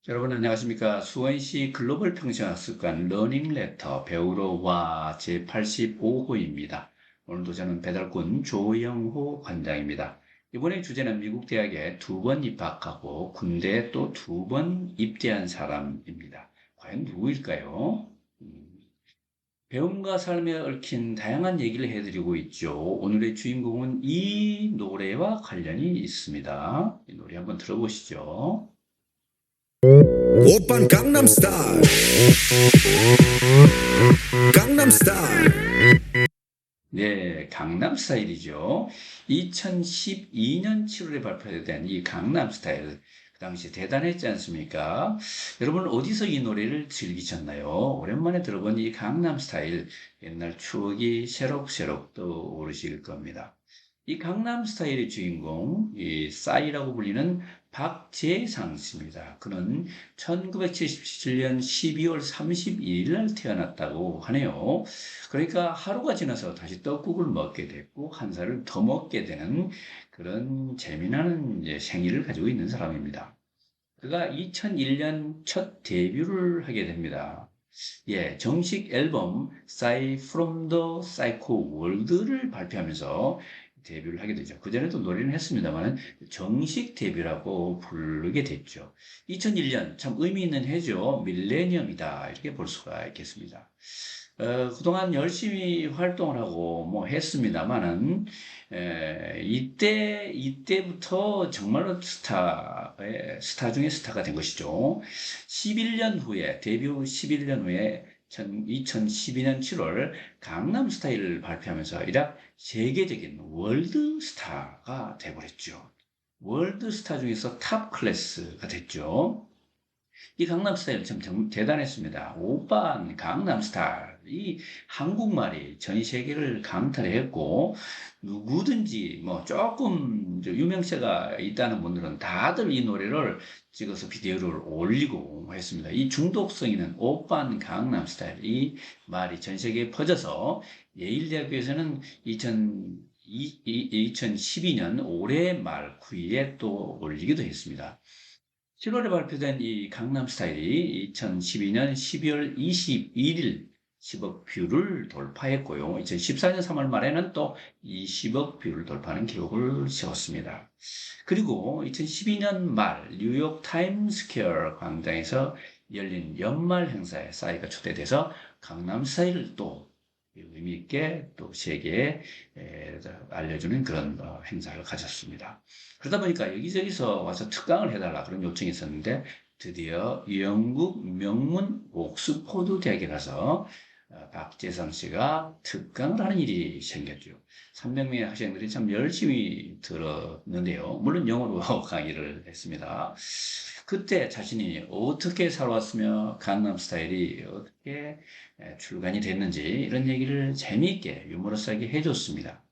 여러분 안녕하십니까? 수원시 글로벌 평생학습관 러닝레터 배우러 와 제85호입니다. 오늘도 저는 배달꾼 조영호 관장입니다. 이번에 주제는 미국 대학에 2번 입학하고 군대에 또 2번 입대한 사람입니다. 과연 누구일까요? 배움과 삶에 얽힌 다양한 얘기를 해드리고 있죠. 오늘의 주인공은 이 노래와 관련이 있습니다. 이 노래 한번 들어보시죠. 오빤 강남스타일 강남스타일 네, 강남 스타일이죠. 2012년 7월에 발표된 이 강남 스타일. 그 당시 대단했지 않습니까? 여러분 어디서 이 노래를 즐기셨나요? 오랜만에 들어본 이 강남 스타일. 옛날 추억이 새록새록 떠오르실 겁니다. 이 강남 스타일의 주인공, 이 싸이라고 불리는 박재상 씨입니다. 그는 1977년 12월 31일 날 태어났다고 하네요. 그러니까 하루가 지나서 다시 떡국을 먹게 됐고 한 살을 더 먹게 되는 그런 재미나는 이제 생일을 가지고 있는 사람입니다. 그가 2001년 첫 데뷔를 하게 됩니다. 예, 정식 앨범 Psy From The Psycho World를 발표하면서 데뷔를 하게 되죠. 그전에도 노래는 했습니다만 정식 데뷔라고 부르게 됐죠. 2001년 참 의미 있는 해죠. 밀레니엄이다 이렇게 볼 수가 있겠습니다. 그동안 열심히 활동을 하고 뭐 했습니다만은 이때부터 정말로 스타 중에 스타가 된 것이죠. 11년 후에 데뷔 11년 후에 2012년 7월 강남 스타일을 발표하면서 이라 세계적인 월드 스타가 되버렸죠. 월드 스타 중에서 탑 클래스가 됐죠. 이 강남 스타일 참 대단했습니다. 오빤 강남 스타일. 이 한국말이 전 세계를 강탈했고, 누구든지 뭐 조금 유명세가 있다는 분들은 다들 이 노래를 찍어서 비디오를 올리고 했습니다. 이 중독성 있는 오빤 강남 스타일. 이 말이 전 세계에 퍼져서 예일대학교에서는 2012년 올해 말 9일에 또 올리기도 했습니다. 7월에 발표된 이 강남 스타일이 2012년 12월 21일 10억 뷰를 돌파했고요. 2014년 3월 말에는 또 20억 뷰를 돌파하는 기록을 세웠습니다. 그리고 2012년 말 뉴욕 타임스퀘어 광장에서 열린 연말 행사에 싸이가 초대돼서 강남 스타일을 또 의미 있게 또 세계에 알려주는 그런 행사를 가졌습니다. 그러다 보니까 여기저기서 와서 특강을 해달라 그런 요청이 있었는데 드디어 영국 명문 옥스포드 대학에 가서 박재상 씨가 특강을 하는 일이 생겼죠. 300명의 학생들이 참 열심히 들었는데요. 물론 영어로 강의를 했습니다. 그때 자신이 어떻게 살아왔으며 강남 스타일이 어떻게 출간이 됐는지 이런 얘기를 재미있게 유머러스하게 해줬습니다.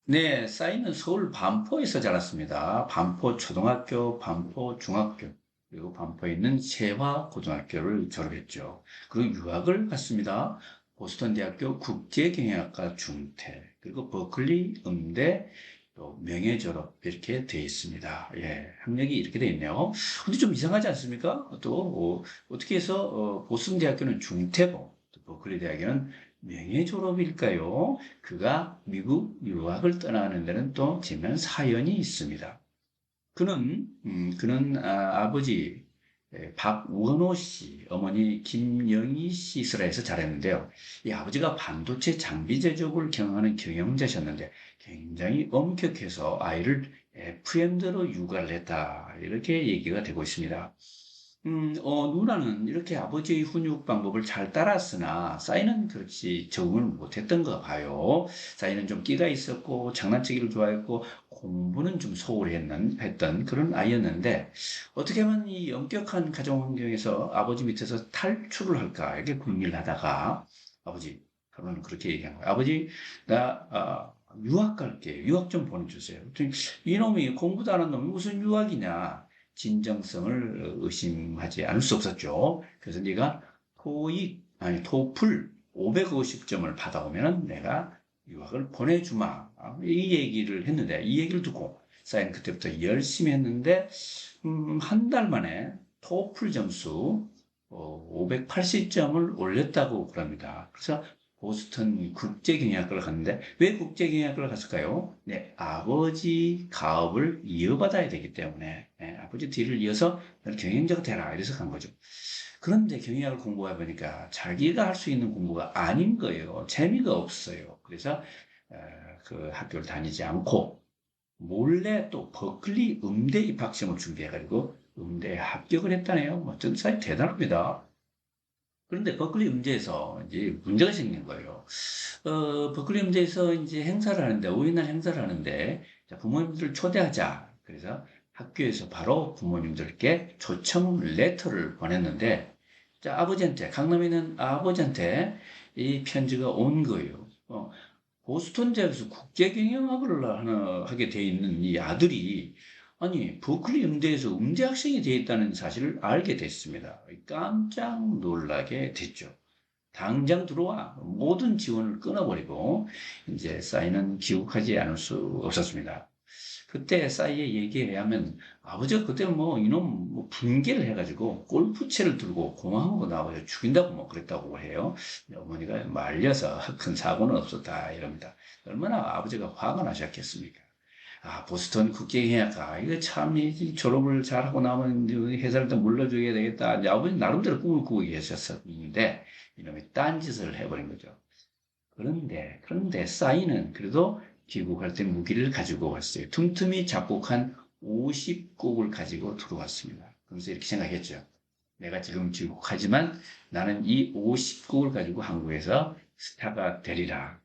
네, 싸이는 서울 반포에서 자랐습니다. 반포 초등학교, 반포 중학교, 그리고 반포에 있는 세화고등학교를 졸업했죠. 그리고 유학을 갔습니다. 보스턴 대학교 국제경영학과 중퇴, 그리고 버클리 음대 또 명예 졸업 이렇게 되어 있습니다. 예, 학력이 이렇게 되어 있네요. 근데 좀 이상하지 않습니까? 또 어떻게 해서 보스턴 대학교는 중퇴고 또 버클리 대학교는 명예 졸업일까요? 그가 미국 유학을 떠나는 데는 또 재미난 사연이 있습니다. 그는 아버지 박원호 씨, 어머니 김영희 씨 이스라엘에서 자랐는데요. 이 아버지가 반도체 장비 제조업을 경영하는 경영자셨는데 굉장히 엄격해서 아이를 FM대로 육아를 했다. 이렇게 얘기가 되고 있습니다. 누나는 이렇게 아버지의 훈육 방법을 잘 따랐으나 싸이는 그렇지 적응을 못했던 가 봐요. 싸이는 좀 끼가 있었고 장난치기를 좋아했고 공부는 좀 소홀히 했던 그런 아이였는데 어떻게 하면 이 엄격한 가정 환경에서 아버지 밑에서 탈출을 할까 이렇게 고민을 하다가 아버지 그러면 그렇게 얘기한 거예요. 아버지 나 유학 갈게. 유학 좀 보내주세요. 그랬더니 이놈이 공부도 안 한 놈이 무슨 유학이냐. 진정성을 의심하지 않을 수 없었죠. 그래서 네가 토플 550점을 받아오면 내가 유학을 보내주마. 이 얘기를 했는데 이 얘기를 듣고 사인 그때부터 열심히 했는데 한 달 만에 토플 점수 580점을 올렸다고 그럽니다. 그래서 보스턴 국제경영학과를 갔는데 왜 국제경영학과를 갔을까요? 네, 아버지 가업을 이어받아야 되기 때문에 아버지 뒤를 이어서 경영자가 되라 이래서 간 거죠. 그런데 경영학을 공부해 보니까 자기가 할 수 있는 공부가 아닌 거예요. 재미가 없어요. 그래서 그 학교를 다니지 않고 몰래 또 버클리 음대 입학시험을 준비해가지고 음대에 합격을 했다네요. 뭐, 전 사실 대단합니다. 그런데 버클리 음대에서 이제 문제가 생긴 거예요. 버클리 음대에서 이제 행사를 하는데, 어린이날 행사를 하는데, 자, 부모님들을 초대하자. 그래서 학교에서 바로 부모님들께 초청 레터를 보냈는데, 자, 아버지한테, 강남에 있는 아버지한테 이 편지가 온 거예요. 보스턴 대학에서 국제경영학을 하게 돼 있는 이 아들이 아니 버클리 음대에서 음대 학생이 돼 있다는 사실을 알게 됐습니다. 깜짝 놀라게 됐죠. 당장 들어와 모든 지원을 끊어버리고 이제 싸이는 귀국하지 않을 수 없었습니다. 그때 싸이의 얘기에 의하면 아버지가 그때 뭐 이놈 뭐 분개를 해가지고 골프채를 들고 공항으로 나와서 죽인다고 뭐 그랬다고 해요. 어머니가 말려서 큰 사고는 없었다 이럽니다. 얼마나 아버지가 화가 나셨겠습니까? 아, 보스턴 국제경영학과 이거 참 이 졸업을 잘하고 나면 회사를 더 물러줘야 되겠다. 이제 아버지 나름대로 꿈을 꾸고 계셨었는데 이놈이 딴짓을 해버린 거죠. 그런데 싸이는 그래도 귀국할 때 무기를 가지고 왔어요. 틈틈이 작곡한 50곡을 가지고 들어왔습니다. 그래서 이렇게 생각했죠. 내가 지금 귀국하지만 나는 이 50곡을 가지고 한국에서 스타가 되리라.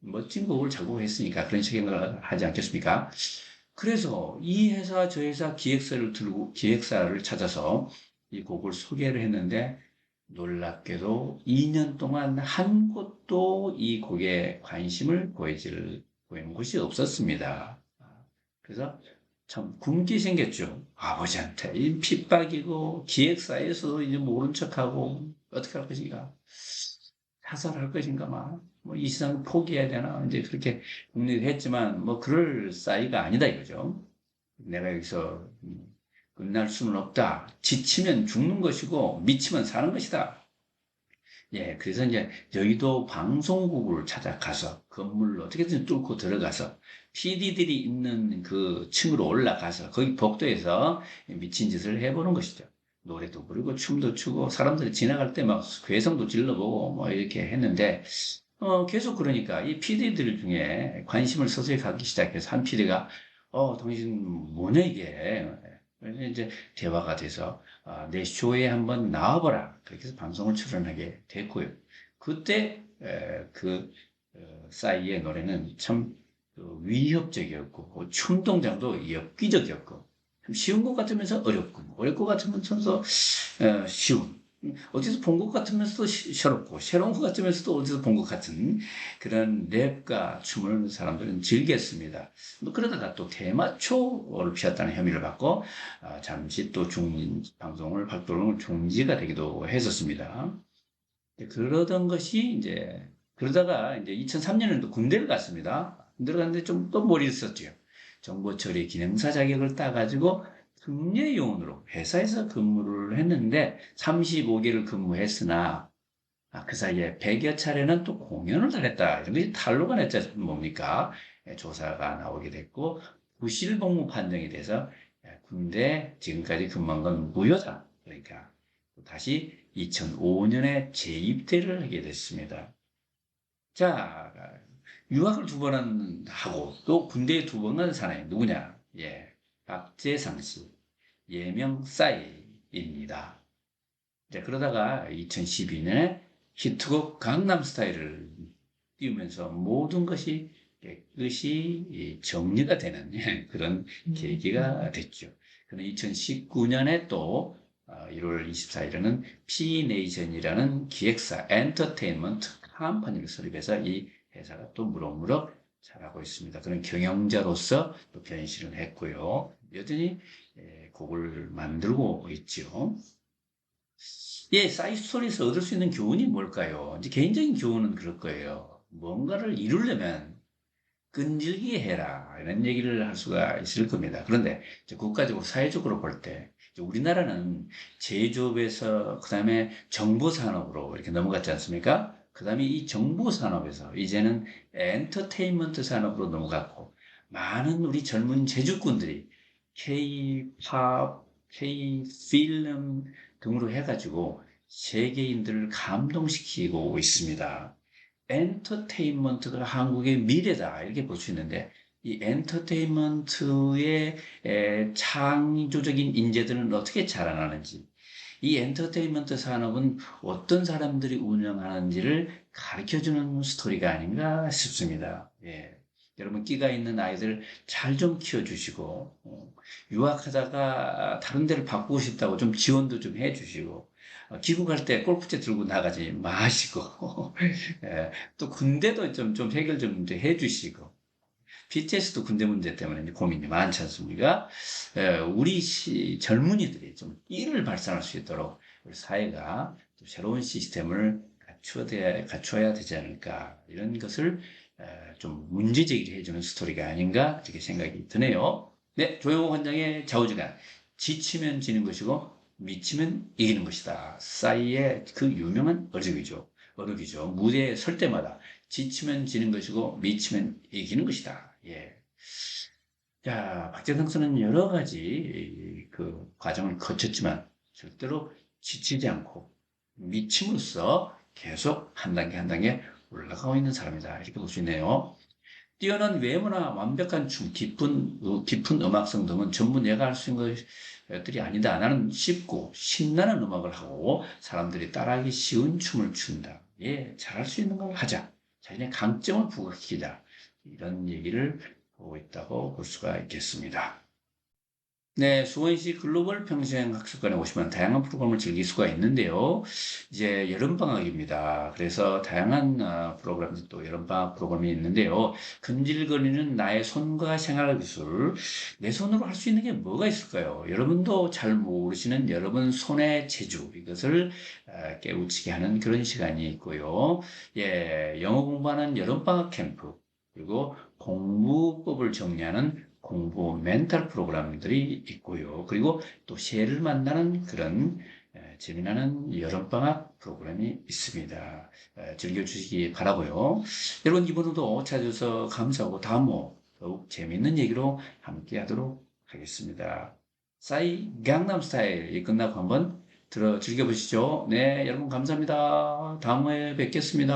멋진 곡을 작곡했으니까 그런 생각을 하지 않겠습니까? 그래서 이 회사 저 회사 기획사를 들고 기획사를 찾아서 이 곡을 소개를 했는데 놀랍게도 2년 동안 한 곳도 이 곡에 관심을 보이는 곳이 없었습니다. 그래서 참 굶게 생겼죠. 아버지한테 이 핍박이고 기획사에서 이제 모른 척하고 어떻게 할 것인가? 자살할 것인가 뭐이 세상 포기해야 되나 이제 그렇게 궁리를 했지만 뭐 그럴 싸이가 아니다 이거죠. 내가 여기서 끝날 수는 없다. 지치면 죽는 것이고 미치면 사는 것이다. 예, 그래서 이제 여의도 방송국을 찾아가서 건물로 어떻게든 뚫고 들어가서 PD들이 있는 그 층으로 올라가서 거기 복도에서 미친 짓을 해보는 것이죠. 노래도 부르고 춤도 추고 사람들이 지나갈 때 막 괴성도 질러보고 뭐 이렇게 했는데 계속 그러니까 이 PD들 중에 관심을 서서히 갖기 시작해서 한 PD가 당신 뭐냐 이게 그래서 이제 대화가 돼서 내 쇼에 한번 나와보라. 그렇게 해서 방송을 출연하게 됐고요. 그때 싸이의 노래는 참 위협적이었고 춤 동작도 엽기적이었고 참 쉬운 것 같으면서 어렵고 어려울 것 같으면서 쉬운 어디서 본 것 같으면서도 새롭고 새로운 것 같으면서도 어디서 본 것 같은 그런 랩과 춤을 사람들은 즐겼습니다. 뭐 그러다가 또 대마초를 피웠다는 혐의를 받고 잠시 또 방송을 활동을 중지가 되기도 했었습니다. 그러던 것이 이제 그러다가 이제 2003년에도 군대를 갔습니다. 군대를 갔는데 좀 또 머리를 썼죠. 정보 처리 기능사 자격을 따가지고 특례요원으로 회사에서 근무를 했는데 35개를 근무했으나 그 사이에 100여 차례는 또 공연을 달했다. 이런 것이 탄로가 냈지 뭡니까? 조사가 나오게 됐고 부실복무 판정이 돼서 군대 지금까지 근무한 건 무효다. 그러니까 다시 2005년에 재입대를 하게 됐습니다. 자, 유학을 2번 하고 또 군대에 2번 간 사람이 누구냐? 예, 박재상 씨, 예명 싸이입니다. 그러다가 2012년에 히트곡 강남스타일을 띄우면서 모든 것이 깨끗이 정리가 되는 그런 계기가 됐죠. 그는 2019년에 또 1월 24일에는 P네이션이라는 기획사 엔터테인먼트 컴퍼니를 설립해서 이 회사가 또 무럭무럭 잘하고 있습니다. 그런 경영자로서 또 변신을 했고요. 여전히 곡을 만들고 있죠. 예, 사이스토리에서 얻을 수 있는 교훈이 뭘까요? 이제 개인적인 교훈은 그럴 거예요. 뭔가를 이루려면 끈질기게 해라. 이런 얘기를 할 수가 있을 겁니다. 그런데 국가적으로, 사회적으로 볼 때 우리나라는 제조업에서 그다음에 정보산업으로 이렇게 넘어갔지 않습니까? 그다음에 이 정보산업에서 이제는 엔터테인먼트 산업으로 넘어갔고 많은 우리 젊은 제주꾼들이 K-팝, K-필름 등으로 해가지고 세계인들을 감동시키고 있습니다. 엔터테인먼트가 한국의 미래다 이렇게 볼 수 있는데 이 엔터테인먼트의 창조적인 인재들은 어떻게 자라나는지 이 엔터테인먼트 산업은 어떤 사람들이 운영하는지를 가르쳐주는 스토리가 아닌가 싶습니다. 예. 여러분 끼가 있는 아이들 잘 좀 키워주시고 유학하다가 다른 데를 바꾸고 싶다고 좀 지원도 좀 해주시고 귀국할 때 골프채 들고 나가지 마시고 예, 또 군대도 좀 해결 좀 해주시고 BTS도 군대 문제 때문에 이제 고민이 많지 않습니까? 우리 젊은이들이 좀 끼를 발산할 수 있도록 우리 사회가 또 새로운 시스템을 갖춰야 되지 않을까 이런 것을 좀 문제 제기를 해주는 스토리가 아닌가 이렇게 생각이 드네요. 네, 조영호 원장의 좌우지간 지치면 지는 것이고 미치면 이기는 것이다. 싸이의 그 유명한 어록이죠. 무대에 설 때마다 지치면 지는 것이고 미치면 이기는 것이다. 예. 자, 박재성 선수는 여러 가지 그 과정을 거쳤지만 절대로 지치지 않고 미침으로써 계속 한 단계 한 단계 올라가고 있는 사람이다. 이렇게 볼 수 있네요. 뛰어난 외모나 완벽한 춤, 깊은 음악성 등은 전부 내가 할 수 있는 것들이 아니다. 나는 쉽고 신나는 음악을 하고 사람들이 따라하기 쉬운 춤을 춘다. 예, 잘할 수 있는 걸 하자. 자신의 강점을 부각시키자. 이런 얘기를 하고 있다고 볼 수가 있겠습니다. 네, 수원시 글로벌 평생학습관에 오시면 다양한 프로그램을 즐길 수가 있는데요. 이제 여름방학입니다. 그래서 다양한 프로그램들 또 여름방학 프로그램이 있는데요. 근질거리는 나의 손과 생활기술, 내 손으로 할 수 있는 게 뭐가 있을까요? 여러분도 잘 모르시는 여러분 손의 재주, 이것을 깨우치게 하는 그런 시간이 있고요. 예, 영어 공부하는 여름방학 캠프, 그리고 공부법을 정리하는 공부 멘탈 프로그램들이 있고요. 그리고 또 새를 만나는 그런 재미나는 여름방학 프로그램이 있습니다. 즐겨주시기 바라고요. 여러분 이번에도 찾아주셔서 감사하고 다음호 더욱 재미있는 얘기로 함께 하도록 하겠습니다. 싸이 강남스타일이 끝나고 한번 즐겨보시죠. 네, 여러분 감사합니다. 다음에 뵙겠습니다.